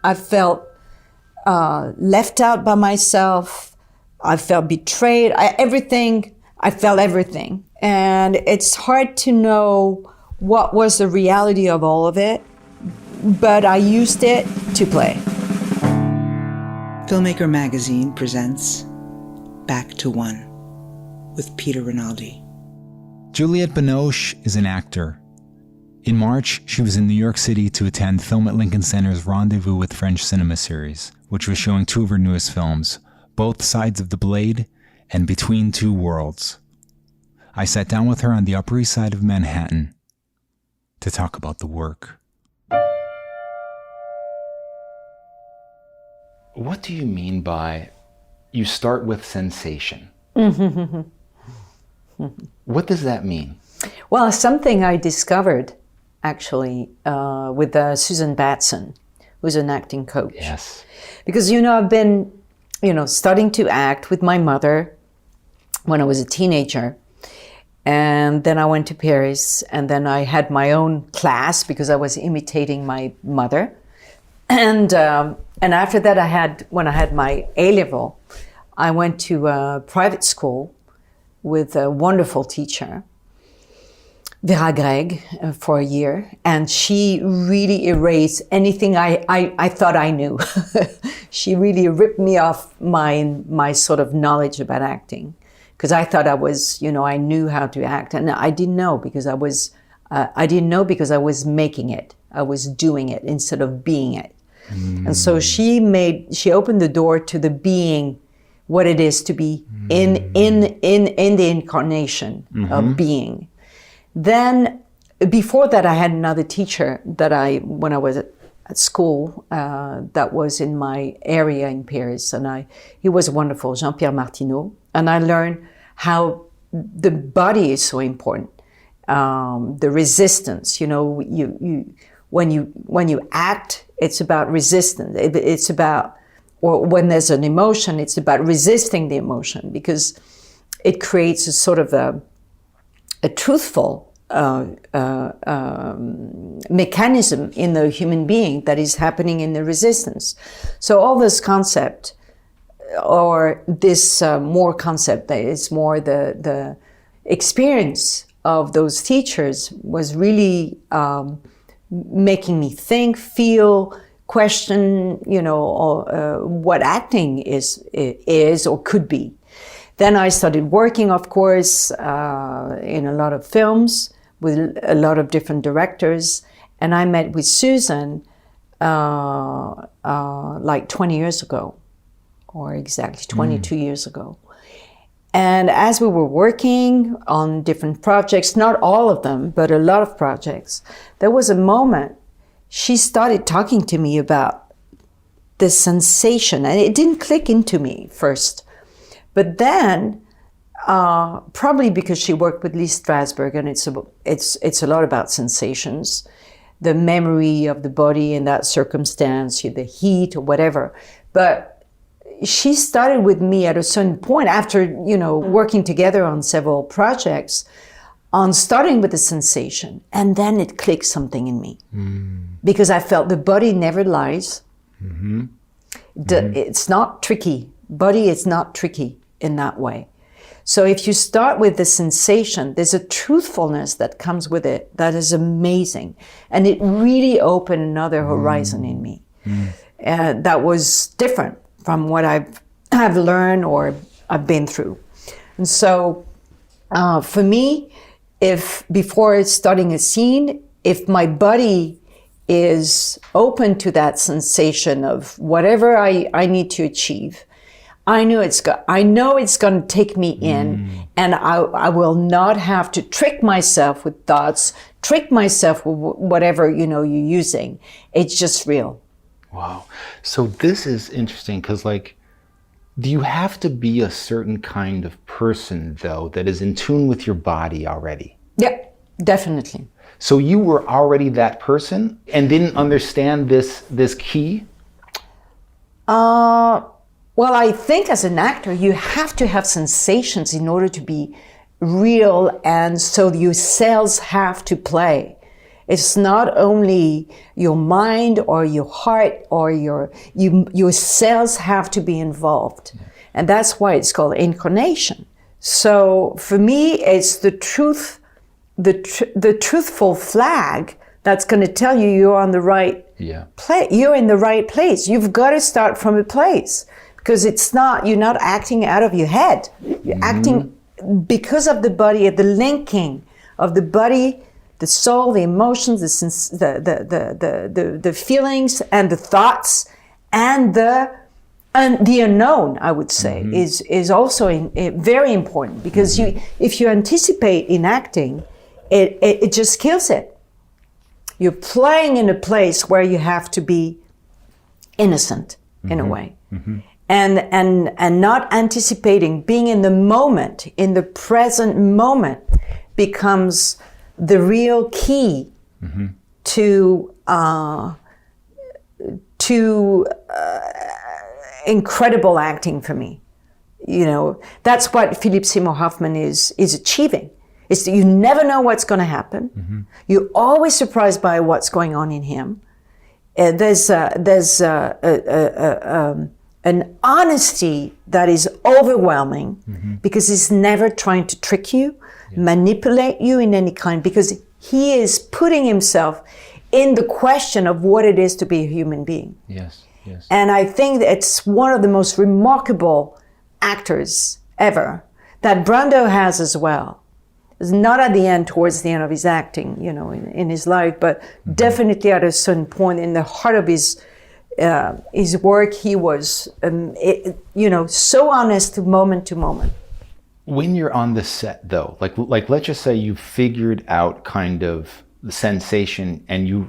I felt left out by myself. I felt betrayed. I felt everything. And it's hard to know what was the reality of all of it, but I used it to play. Filmmaker Magazine presents Back to One with Peter Rinaldi. Juliette Binoche is an actor. In March, she was in New York City to attend Film at Lincoln Center's Rendezvous with French Cinema series, which was showing two of her newest films, Both Sides of the Blade and Between Two Worlds. I sat down with her on the Upper East Side of Manhattan to talk about the work. What do you mean by you start with sensation? What does that mean? Well, something I discovered actually with Susan Batson, who's an acting coach. Yes. Because, I've been, starting to act with my mother when I was a teenager. And then I went to Paris, and then I had my own class because I was imitating my mother. And after that, when I had my A-level, I went to a private school with a wonderful teacher, Vera Gregg, for a year. And she really erased anything I thought I knew. She really ripped me off my sort of knowledge about acting. Because I thought I was, I knew how to act. And I didn't know because I was making it. I was doing it instead of being it. And so she opened the door to the being, what it is to be in the incarnation of being. Then before that, I had another teacher that when I was at school, that was in my area in Paris, and he was wonderful, Jean-Pierre Martineau, and I learned how the body is so important, the resistance. When you act, it's about resistance. It's about, or when there's an emotion, it's about resisting the emotion because it creates a sort of a truthful mechanism in the human being that is happening in the resistance. So all this concept, or this more concept that is more the experience of those teachers was really making me think, feel, question, what acting is or could be. Then I started working, of course, in a lot of films with a lot of different directors. And I met with Susan like 20 years ago, or exactly 22 years ago. And as we were working on different projects, not all of them, but a lot of projects, there was a moment she started talking to me about the sensation. And it didn't click into me first. But then, probably because she worked with Lee Strasberg, and it's a lot about sensations, the memory of the body in that circumstance, the heat or whatever. But she started with me at a certain point after, working together on several projects, on starting with the sensation. And then it clicked something in me. Because I felt the body never lies. It's not tricky. Body is not tricky in that way. So if you start with the sensation, there's a truthfulness that comes with it that is amazing. And it really opened another horizon in me. That was different from what I've learned or I've been through. And so for me, if before starting a scene, if my body is open to that sensation of whatever I need to achieve, I know it's going to take me in, and I will not have to trick myself with thoughts, trick myself with whatever you're using. It's just real. Wow. So this is interesting because, do you have to be a certain kind of person, though, that is in tune with your body already? Yeah, definitely. So you were already that person and didn't understand this key? Well, I think as an actor, you have to have sensations in order to be real, and so your cells have to play. It's not only your mind or your heart or your cells have to be involved. Yeah. And that's why it's called incarnation. So for me, it's the truth, the truthful flag that's going to tell you you're on the right place. You're in the right place. You've got to start from a place, because you're not acting out of your head. You're acting because of the body, the linking of the body, the soul, the emotions, the feelings and the thoughts, and the unknown, I would say, is also very important, because if you anticipate in acting, it just kills it. You're playing in a place where you have to be innocent in a way, and not anticipating, being in the moment, in the present moment, becomes the real key to incredible acting for me. You know, that's what Philip Seymour Hoffman is achieving. Is that you never know what's going to happen. You're always surprised by what's going on in him. There's an honesty that is overwhelming, because he's never trying to trick you, manipulate you in any kind, because he is putting himself in the question of what it is to be a human being. Yes. And I think that it's one of the most remarkable actors ever that Brando has as well. It's not at the end, towards the end of his acting, you know, in his life, but definitely at a certain point in the heart of his work, he was, so honest moment to moment. When you're on the set, though, like let's just say you figured out kind of the sensation, and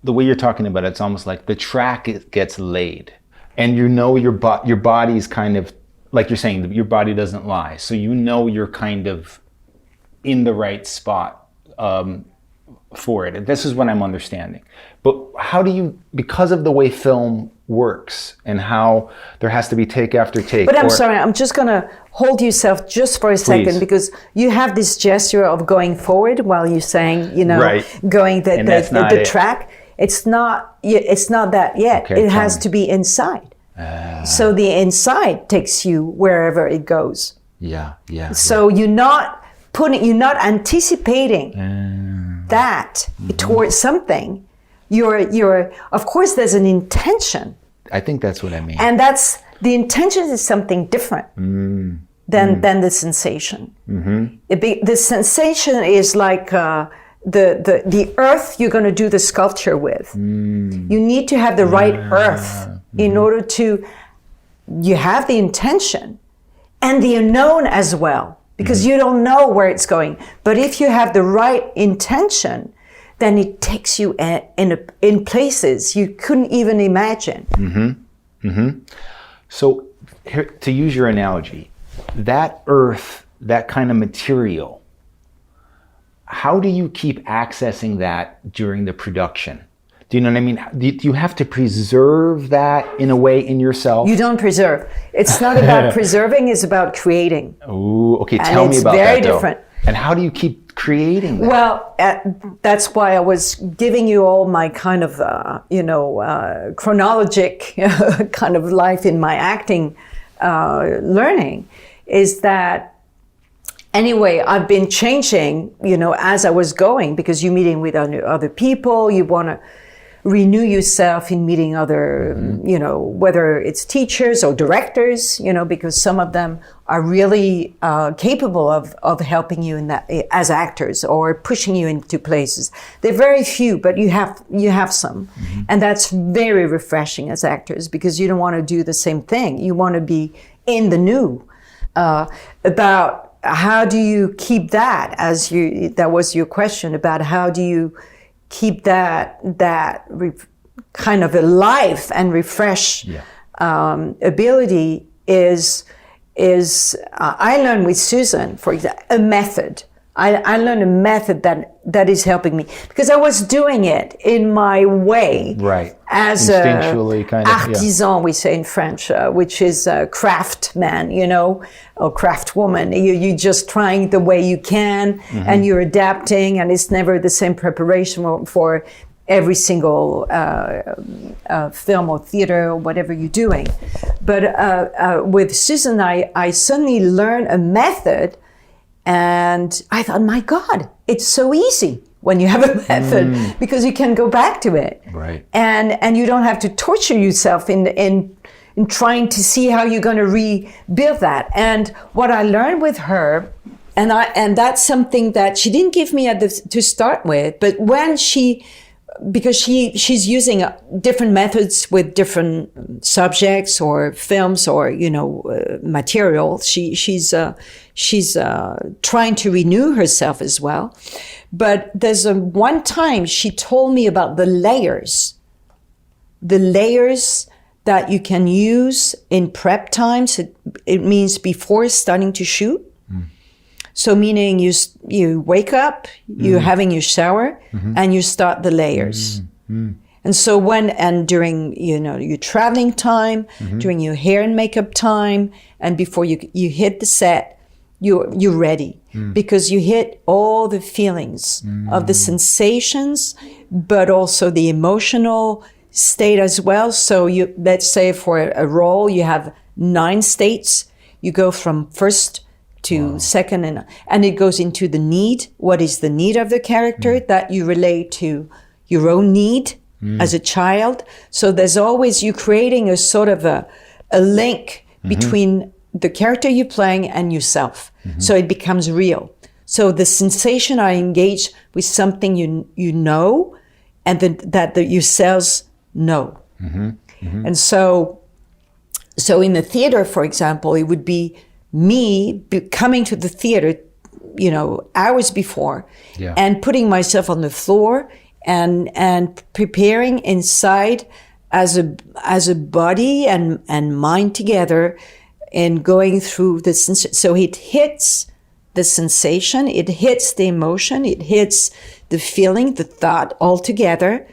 the way you're talking about it, it's almost like the track gets laid, and you know your body's kind of, like you're saying, your body doesn't lie, so you know you're kind of in the right spot for it. This is what I'm understanding. But how do you, because of the way film works and how there has to be take after take. But I'm sorry, I'm just going to hold yourself just for a second, because you have this gesture of going forward while you're saying, going the track. It's not that yet. Okay, it has to be inside. So the inside takes you wherever it goes. Yeah. So you're not anticipating that towards something. You're of course there's an intention. I think that's what I mean. And the intention is something different than the sensation. The sensation is like the earth you're going to do the sculpture with. You need to have the right earth in order to, you have the intention and the unknown as well, because you don't know where it's going. But if you have the right intention, then it takes you in places you couldn't even imagine. So here, to use your analogy, that earth, that kind of material, how do you keep accessing that during the production? Do you know what I mean? Do you have to preserve that in a way in yourself? You don't preserve. It's not about preserving, it's about creating. Oh, okay. Tell me about that, though. It's very different. And how do you keep creating that? Well, that's why I was giving you all my kind of, chronologic kind of life in my acting learning, is that anyway, I've been changing, as I was going, because you're meeting with other people, you want to renew yourself in meeting other, whether it's teachers or directors, because some of them are really capable of helping you in that as actors, or pushing you into places. They're very few, but you have some. And that's very refreshing as actors, because you don't want to do the same thing. You want to be in the new. About how do you keep that, that was your question, about how do you keep that kind of alive and refresh ability is I learned with Susan, for example, a method. I learned a method that is helping me, because I was doing it in my way, Right. as Instinctually, kind of. artisan, we say in French, which is a craftsman, or craftswoman. You're just trying the way you can, and you're adapting, and it's never the same preparation for every single film or theater or whatever you're doing. But with Susan, I suddenly learned a method. And I thought, my God, it's so easy when you have a method, because you can go back to it. Right. And you don't have to torture yourself in trying to see how you're going to rebuild that. And what I learned with her, and that's something that she didn't give me to start with, but when because she's using different methods with different subjects or films or material. She's trying to renew herself as well. But there's one time she told me about the layers that you can use in prep times. It means before starting to shoot. So meaning you wake up, you're having your shower, and you start the layers. And so during your traveling time, during your hair and makeup time, and before you hit the set, you're ready, because you hit all the feelings of the sensations, but also the emotional state as well. So let's say for a role, you have 9 states. You go from first to second, and it goes into the need. What is the need of the character that you relate to your own need as a child? So there's always you creating a sort of a link between the character you're playing and yourself. So it becomes real. So the sensation I engage with something you know, and that your cells know. And so in the theater, for example, it would be me coming to the theater, hours before, and putting myself on the floor and preparing inside as a body and mind together, and going through the sensation. So it hits the sensation, it hits the emotion, it hits the feeling, the thought all together,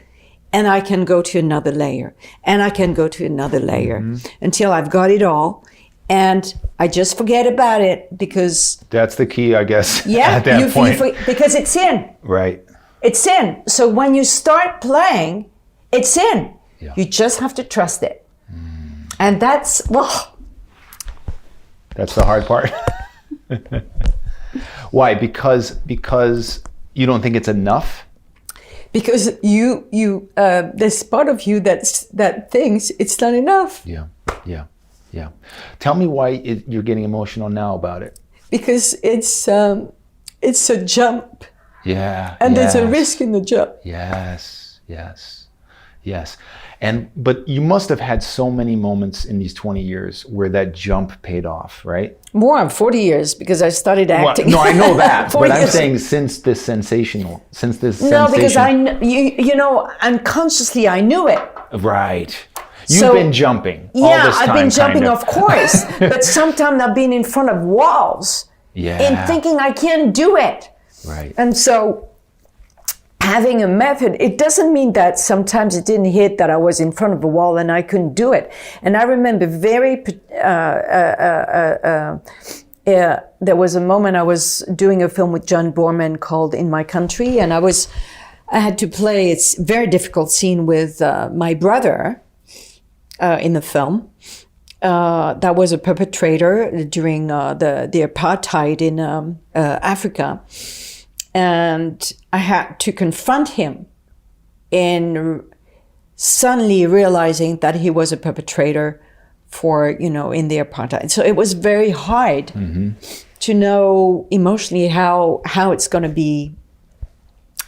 and I can go to another layer, and I can go to another layer until I've got it all. And I just forget about it, because That's the key, I guess. Yeah, at that point. Because it's in. Right. It's in. So when you start playing, it's in. Yeah. You just have to trust it. And that's That's the hard part. Why? Because you don't think it's enough? Because there's part of you that thinks it's not enough. Yeah. Tell me why you're getting emotional now about it. Because it's a jump. Yeah. And there's a risk in the jump. Yes. But you must have had so many moments in these 20 years where that jump paid off, right? More than 40 years, because I started acting. Well, no, I know that, but I'm years. saying since this sensation. No, because unconsciously I knew it. Right. You've been jumping all this time. I've been jumping, kind of course. But sometimes I've been in front of walls and thinking I can't do it. Right. And so having a method, it doesn't mean that sometimes it didn't hit that I was in front of a wall and I couldn't do it. And I remember there was a moment I was doing a film with John Boorman called In My Country, and I had to play, it's a very difficult scene with my brother in the film. That was a perpetrator during the apartheid in Africa. And I had to confront him in suddenly realizing that he was a perpetrator for, in the apartheid. So it was very hard to know emotionally how it's going to be,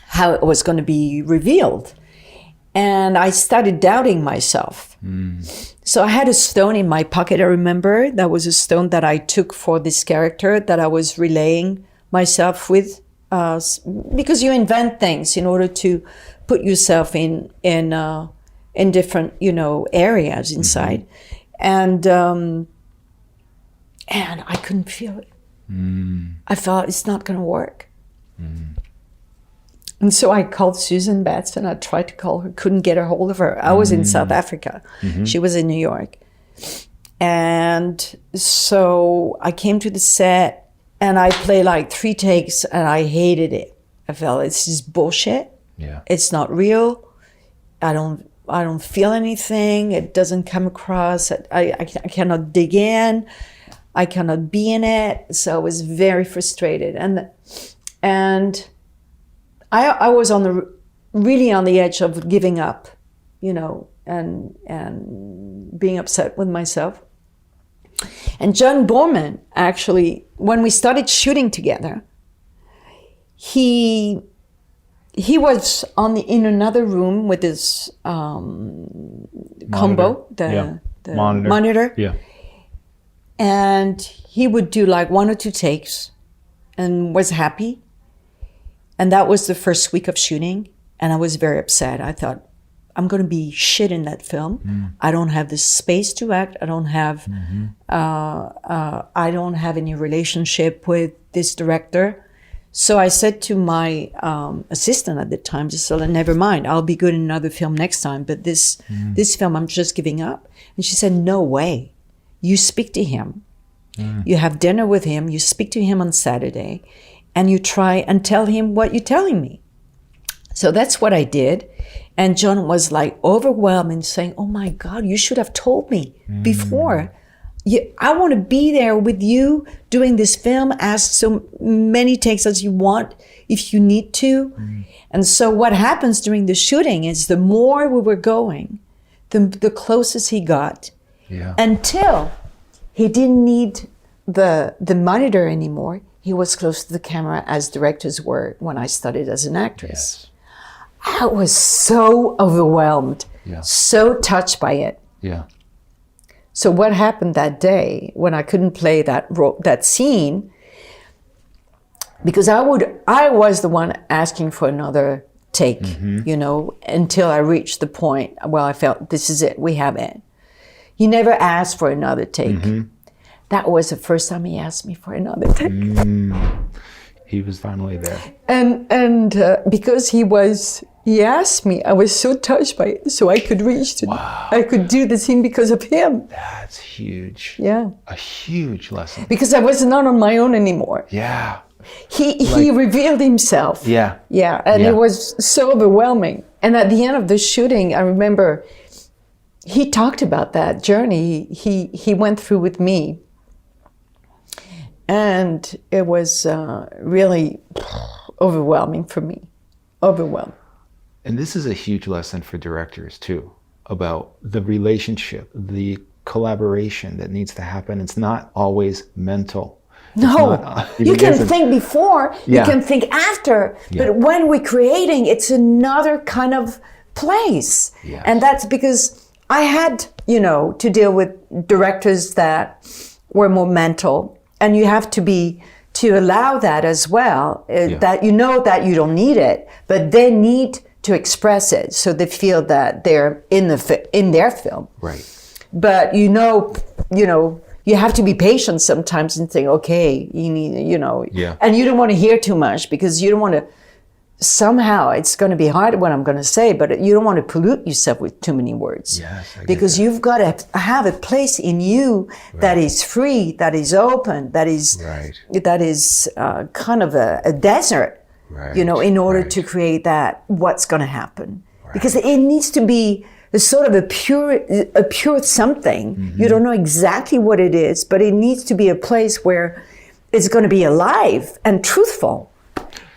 how it was going to be revealed. And I started doubting myself. So I had a stone in my pocket, I remember. That was a stone that I took for this character that I was relaying myself with. Because you invent things in order to put yourself in different, areas inside. And I couldn't feel it. I thought it's not going to work. And so I called Susan Batson. I tried to call her, couldn't get a hold of her. I was in South Africa. She was in New York. And so I came to the set and I played like 3 takes and I hated it. I felt it's just bullshit. Yeah. It's not real. I don't feel anything. It doesn't come across. I cannot dig in. I cannot be in it. So I was very frustrated. And I was really on the edge of giving up, you know, and being upset with myself. And John Boorman, actually, when we started shooting together, he was in another room with his combo, the monitor. Yeah. And he would do like 1 or 2 takes and was happy. And that was the first week of shooting. And I was very upset. I thought, I'm going to be shit in that film. I don't have the space to act. I don't have any relationship with this director. So I said to my assistant at the time, just so never mind, I'll be good in another film next time. But this film, I'm just giving up. And she said, no way. You speak to him. You have dinner with him. You speak to him on Saturday. And you try and tell him what you're telling me. So that's what I did. And John was like overwhelmed and saying, oh my God, you should have told me before. I want to be there with you doing this film, ask so many takes as you want if you need to. And so what happens during the shooting is the more we were going, the closest he got. Yeah. Until he didn't need the monitor anymore. He was close to the camera as directors were when I studied as an actress. Yes. I was so overwhelmed, so touched by it. Yeah. So what happened that day when I couldn't play that scene, because I was the one asking for another take, you know, until I reached the point where I felt this is it, we have it. He never asked for another take. That was the first time he asked me for another take. He was finally there. And because he asked me, I was so touched by it, so I could I could do the scene because of him. That's huge. Yeah. A huge lesson. Because I was not on my own anymore. Yeah. He revealed himself. Yeah. Yeah, and it was so overwhelming. And at the end of the shooting, I remember he talked about that journey he went through with me. And it was really overwhelming for me. Overwhelming. And this is a huge lesson for directors too, about the relationship, the collaboration that needs to happen. It's not always mental. No, you can think before, you can think after, but when we're creating, it's another kind of place. Yes. And that's because I had, you know, to deal with directors that were more mental. And you have to allow that as well, that you know that you don't need it, but they need to express it so they feel that they're in their film. Right. But you know, you have to be patient sometimes and think, okay, you need, you know, and you don't want to hear too much because you don't want to. Somehow it's going to be hard what I'm going to say, but you don't want to pollute yourself with too many words. Yes, because you've got to have a place in you that is free, that is open, that is kind of a desert, you know, in order to create that, what's going to happen. Because it needs to be a sort of a pure something. You don't know exactly what it is, but it needs to be a place where it's going to be alive and truthful.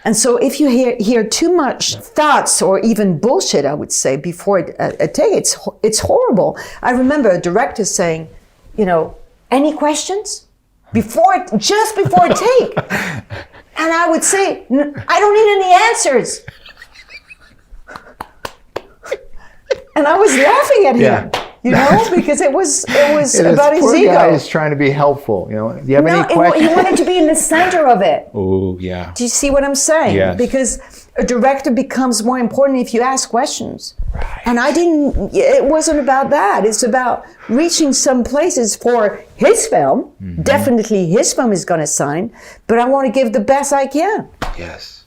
And so if you hear too much thoughts or even bullshit, I would say, before a take, it's horrible. I remember a director saying, you know, any questions? Just before a take. And I would say, I don't need any answers. And I was laughing at him. You know, because it was about his ego. Guy is trying to be helpful. You know, do you have any questions? He wanted to be in the center of it. Oh, yeah. Do you see what I'm saying? Yes. Because a director becomes more important if you ask questions. Right. And it wasn't about that. It's about reaching some places for his film. Definitely his film is going to sign, but I want to give the best I can. Yes.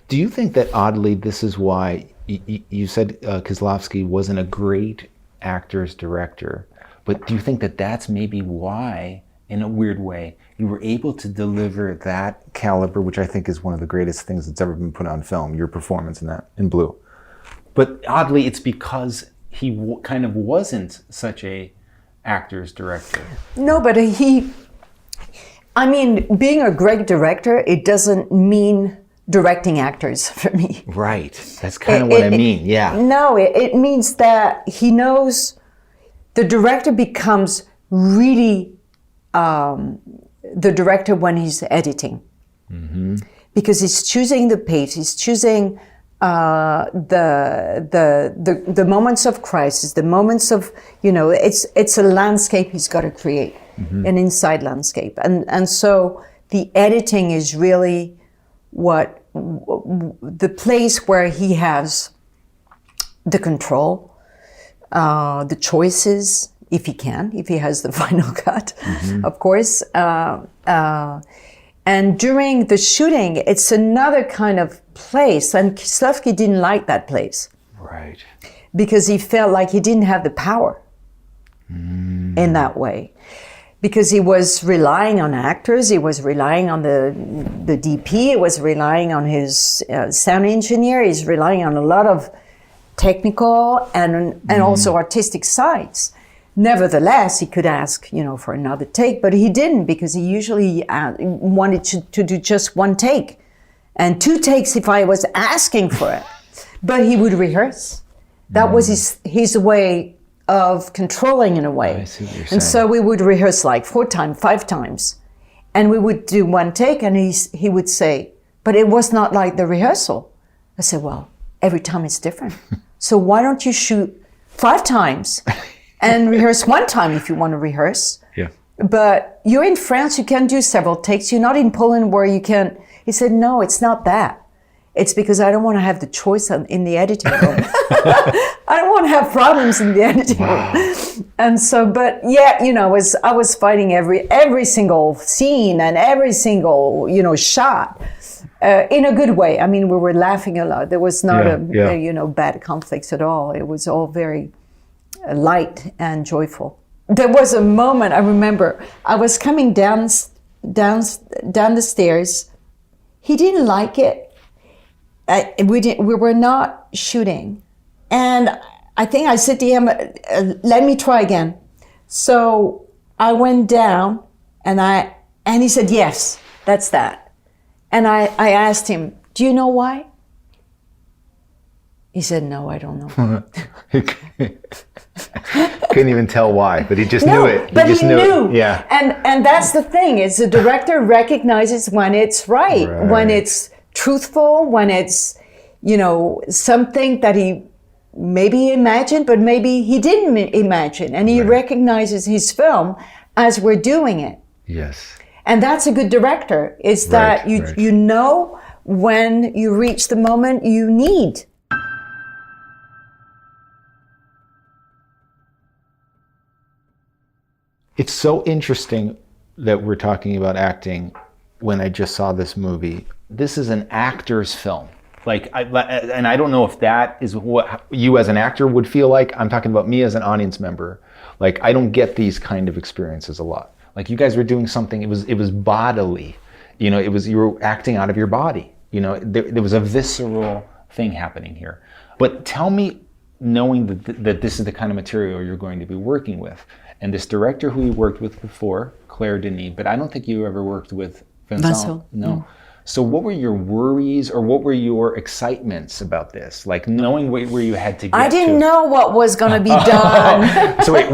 Do you think that oddly this is why you said Kieslowski wasn't a great actor's director, but do you think that that's maybe why, in a weird way, you were able to deliver that caliber, which I think is one of the greatest things that's ever been put on film, your performance in that, in Blue. But oddly, it's because he kind of wasn't such a actor's director. No, but being a great director, it doesn't mean directing actors for me. Right. That's kind of what I mean. Yeah. No, it means that he knows the director becomes really the director when he's editing. Mm-hmm. Because he's choosing the pace, he's choosing the moments of crisis, the moments of, it's a landscape he's got to create, an inside landscape. And so the editing is really the place where he has the control, the choices, if he has the final cut, of course. And during the shooting, it's another kind of place. And Kieslowski didn't like that place. Right. Because he felt like he didn't have the power in that way. Because he was relying on actors, he was relying on the DP, he was relying on his sound engineer, he's relying on a lot of technical and also artistic sides. Nevertheless, he could ask, for another take, but he didn't, because he usually wanted to do just one take. And 2 takes if I was asking for it. But he would rehearse. That was his way of controlling, in a way. I see what you're saying. And so we would rehearse like 4 times, 5 times. And we would do 1 take, and he would say, but it was not like the rehearsal. I said, well, every time it's different. So why don't you shoot 5 times and rehearse 1 time if you want to rehearse? Yeah. But you're in France, you can do several takes. You're not in Poland where you can. He said, no, it's not that. It's because I don't want to have the choice in the editing room. I don't want to have problems in the editing room. And so, but yeah, I was fighting every single scene and every single, shot in a good way. I mean, we were laughing a lot. There was not bad conflicts at all. It was all very light and joyful. There was a moment, I remember, I was coming down the stairs. He didn't like it. We were not shooting. And I think I said to him, let me try again. So I went down and he said, yes, that's that. And I asked him, do you know why? He said, no, I don't know. Couldn't even tell why, but he just knew it. But he knew. Yeah. And that's the thing, is the director recognizes when it's right, when it's truthful, when it's, something that he maybe imagined, but maybe he didn't imagine. And he recognizes his film as we're doing it. Yes. And that's a good director, is that you know when you reach the moment you need. It's so interesting that we're talking about acting when I just saw this movie. This is an actor's film. And I don't know if that is what you as an actor would feel like. I'm talking about me as an audience member. I don't get these kind of experiences a lot. You guys were doing something, it was bodily. You were acting out of your body. There was a visceral thing happening here. But tell me, knowing that this is the kind of material you're going to be working with, and this director who you worked with before, Claire Denis, but I don't think you ever worked with Vincent. No. So what were your worries, or what were your excitements about this? Knowing where you had to get to. I didn't know what was going to be done. So wait,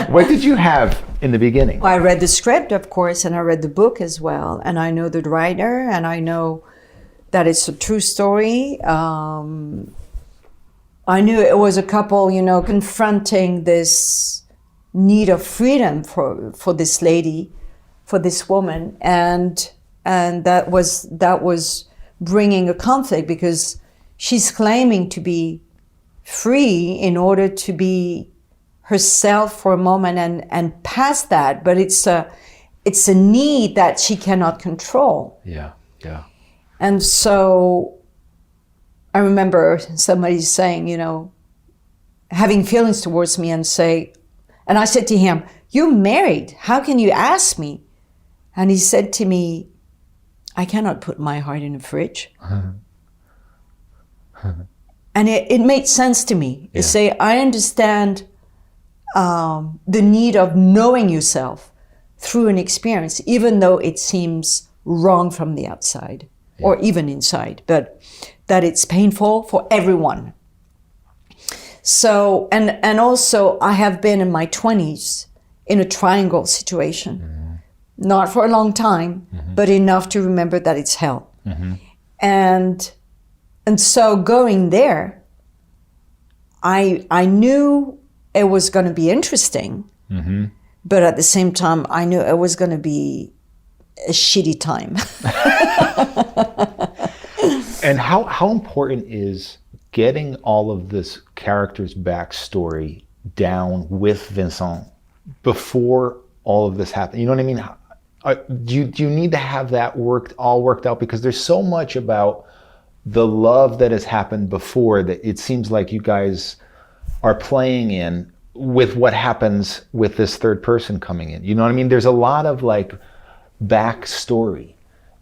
what did you have in the beginning? I read the script, of course, and I read the book as well. And I know the writer, and I know that it's a true story. I knew it was a couple, confronting this need of freedom for this lady, for this woman, and that was bringing a conflict, because she's claiming to be free in order to be herself for a moment and past that, but it's a need that she cannot control. Yeah. And so I remember somebody saying, having feelings towards me and I said to him, "You're married. How can you ask me?" And he said to me, "I cannot put my heart in a fridge." And it made sense to me. Yeah. Say, I understand the need of knowing yourself through an experience, even though it seems wrong from the outside or even inside, but that it's painful for everyone. So, and also I have been in my 20s in a triangle situation, not for a long time, but enough to remember that it's hell. And so going there, I knew it was going to be interesting, but at the same time, I knew it was going to be a shitty time. And how important is getting all of this character's backstory down with Vincent before all of this happened? You know what I mean? Do you need to have that worked out? Because there's so much about the love that has happened before that it seems like you guys are playing in with what happens with this third person coming in. You know what I mean? There's a lot of like backstory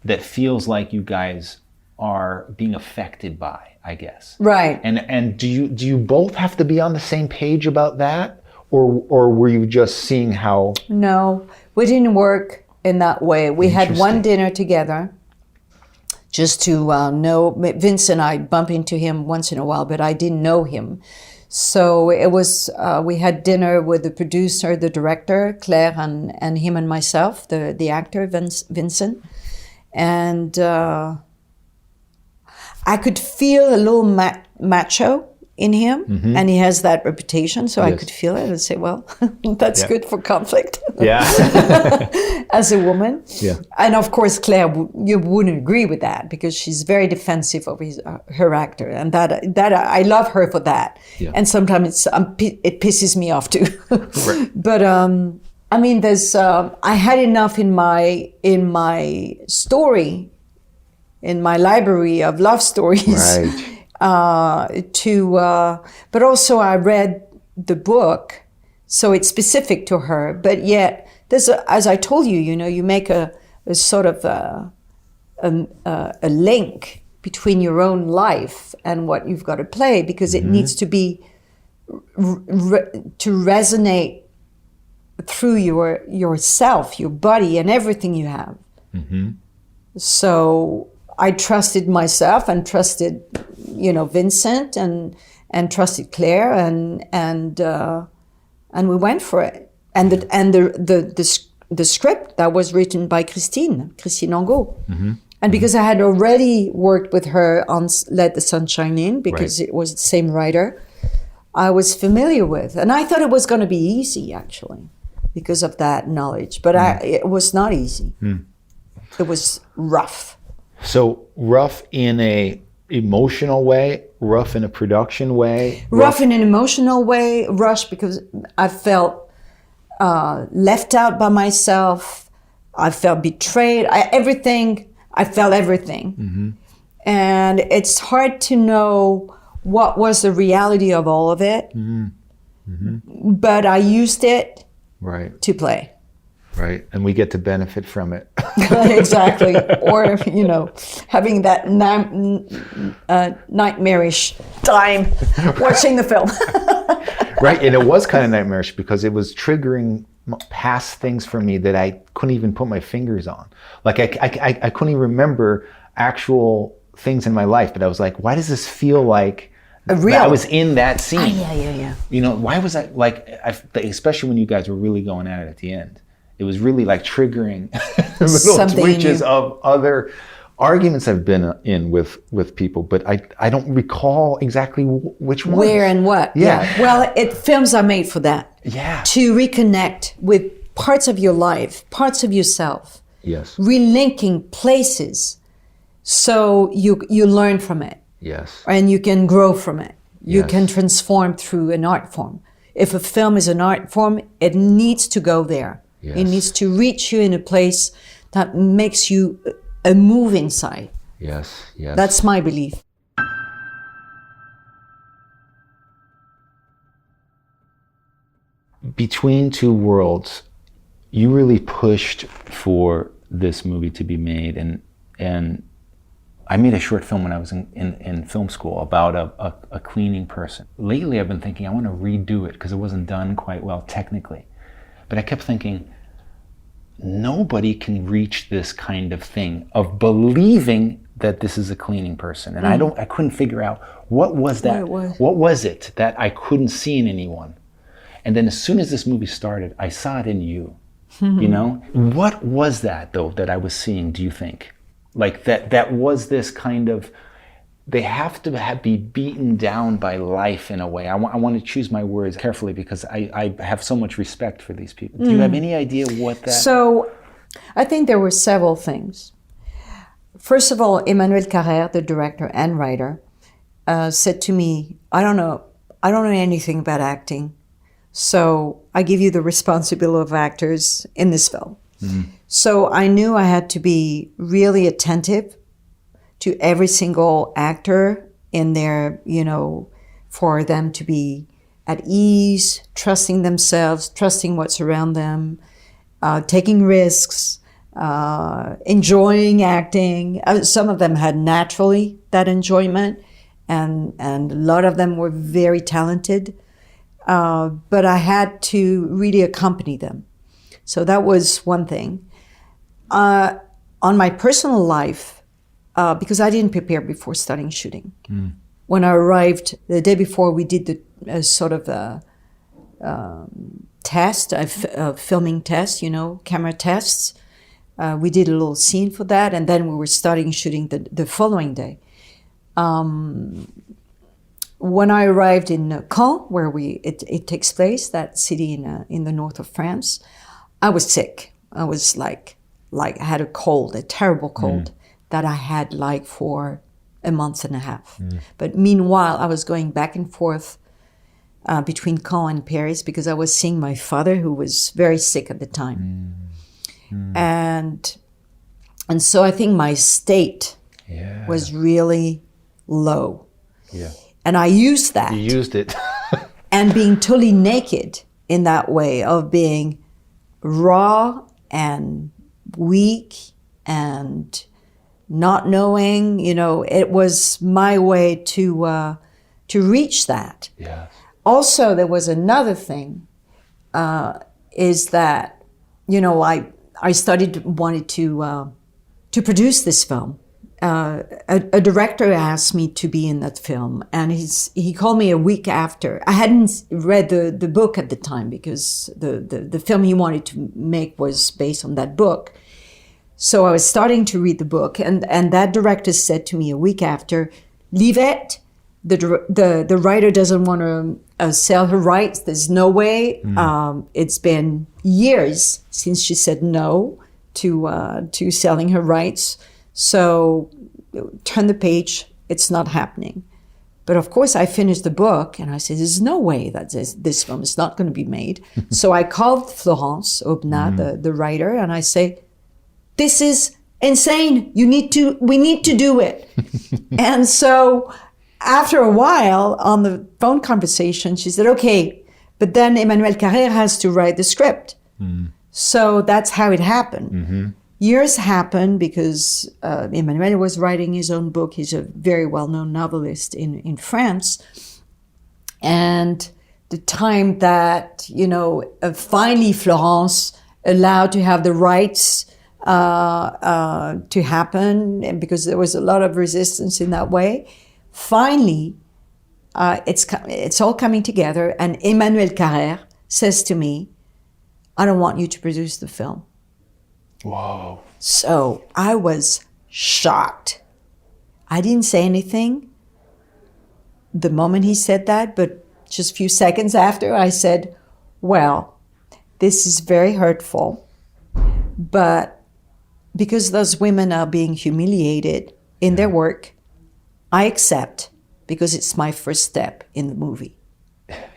that feels like you guys are being affected by, I guess. Right. And do you both have to be on the same page about that? Or were you just seeing how? No, we didn't work in that way. We had one dinner together just to know. Vince and I bump into him once in a while, but I didn't know him. So it was, we had dinner with the producer, the director, Claire, and him and myself, the actor, Vincent. And I could feel a little macho in him, and he has that reputation, so I could feel it and say, well, that's good for conflict. As a woman. Yeah. And of course, Claire, you wouldn't agree with that because she's very defensive of her actor, and that I love her for that. Yeah. And sometimes it pisses me off too. Right. But I mean, there's I had enough in my story, in my library of love stories. Right. But also I read the book, so it's specific to her. But yet, there's as I told you, you make a sort of a link between your own life and what you've got to play, because it needs to be to resonate through yourself, your body, and everything you have. So I trusted myself and trusted, Vincent and trusted Claire and we went for it. And the script that was written by Christine Angot. And because I had already worked with her on Let the Sunshine In, because it was the same writer, I was familiar with. And I thought it was going to be easy, actually, because of that knowledge. But it was not easy. It was rough. So rough in a emotional way, rough in a production way? Rough in an emotional way, rush because I felt left out by myself. I felt betrayed. I felt everything. And it's hard to know what was the reality of all of it. But I used it to play. Right, and we get to benefit from it. Exactly. Or, having that nightmarish time watching the film. Right, and it was kind of nightmarish because it was triggering past things for me that I couldn't even put my fingers on. Like I couldn't even remember actual things in my life, but I was like, why does this feel like I was in that scene? Yeah. Why was I like, especially when you guys were really going at it at the end. It was really like triggering little twitches of other arguments I've been in with people, but I don't recall exactly which ones. Where and what. Yeah. Well, films are made for that. Yeah. To reconnect with parts of your life, parts of yourself. Yes. Relinking places so you learn from it. Yes. And you can grow from it. You can transform through an art form. If a film is an art form, it needs to go there. Yes. It needs to reach you in a place that makes you move inside, Yes, yes. That's my belief. Between Two Worlds, you really pushed for this movie to be made, and I made a short film when I was in film school about a cleaning person. Lately I've been thinking I want to redo it because it wasn't done quite well technically. But I kept thinking, nobody can reach this kind of thing of believing that this is a cleaning person. And I couldn't figure out what was that, what was it that I couldn't see in anyone. And then as soon as this movie started, I saw it in you, you know? What was that though that I was seeing, do you think? Like that was this kind of, they have to be beaten down by life in a way. I want to choose my words carefully because I have so much respect for these people. Do you have any idea what that? So I think there were several things. First of all, Emmanuel Carrère, the director and writer, said to me, I don't know anything about acting, so I give you the responsibility of actors in this film. So I knew I had to be really attentive to every single actor in there, you know, for them to be at ease, trusting themselves, trusting what's around them, taking risks, enjoying acting. Some of them had naturally that enjoyment, and a lot of them were very talented. But I had to really accompany them. So that was one thing. On my personal life, because I didn't prepare before starting shooting. When I arrived, the day before, we did the sort of test, a filming test, you know, camera tests. We did a little scene for that, and then we were starting shooting the following day. When I arrived in Caen, where it takes place, that city in the north of France, I was sick. I was like I had a cold, a terrible cold that I had like for a month and a half. But meanwhile, I was going back and forth between Caen and Paris because I was seeing my father, who was very sick at the time. And so I think my state was really low. Yeah. And I used that. You used it. And being totally naked in that way of being raw and weak and not knowing, you know, it was my way to reach that. Yeah. Also, there was another thing, is that, you know, I wanted to produce this film. A director asked me to be in that film, and he called me a week after. I hadn't read the book at the time because the film he wanted to make was based on that book. So I was starting to read the book, and that director said to me a week after, "Leave it. The writer doesn't want to sell her rights. There's no way. It's been years since she said no to selling her rights. So turn the page, it's not happening." But of course I finished the book and I said, there's no way that this film is not going to be made. So I called Florence Aubenas, the writer, and I say, this is insane. We need to do it. And so after a while on the phone conversation, she said, okay, but then Emmanuel Carrère has to write the script. So that's how it happened. Years happened because Emmanuel was writing his own book. He's a very well-known novelist in France. And the time that, you know, finally Florence allowed to have the rights to happen, and because there was a lot of resistance in that way, finally it's all coming together. And Emmanuel Carrère says to me, I don't want you to produce the film. Whoa. So I was shocked. I didn't say anything the moment he said that, but just a few seconds after I said, well, this is very hurtful, but because those women are being humiliated in their work, I accept, because it's my first step in the movie.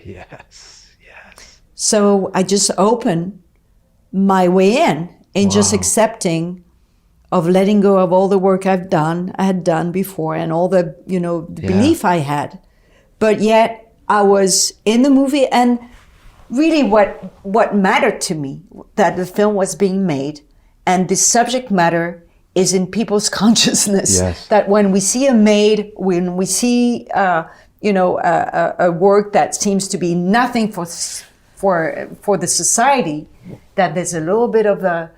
Yes. So I just opened my way in just accepting of letting go of all the work I had done before, and all the, the belief I had. But yet I was in the movie, and really what mattered to me, that the film was being made, and the subject matter is in people's consciousness. Yes. That when we see a maid, when we see a work that seems to be nothing for the society, that there's a little bit of a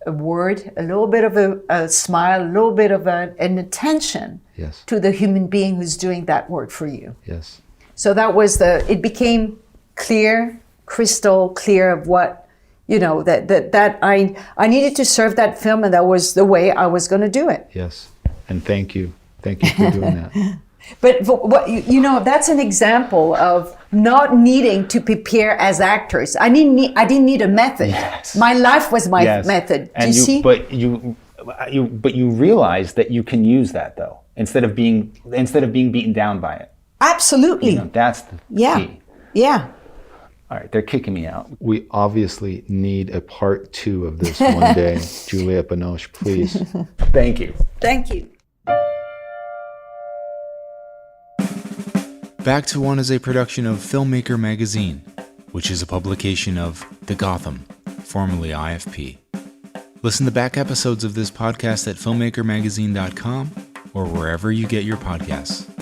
word, a little bit of a smile, a little bit of an attention to the human being who's doing that work for you. Yes. So that was it became clear, crystal clear of what, that I needed to serve that film, and that was the way I was going to do it. Yes. And thank you. Thank you for doing that. But what that's an example of not needing to prepare as actors. I didn't need a method. Yes. My life was my method. And Do you see? But you realize that you can use that, though, instead of being beaten down by it. Absolutely. That's the key. Yeah. All right, they're kicking me out. We obviously need a part 2 of this one day. Juliette Binoche, please. Thank you. Thank you. Back to One is a production of Filmmaker Magazine, which is a publication of The Gotham, formerly IFP. Listen to back episodes of this podcast at filmmakermagazine.com or wherever you get your podcasts.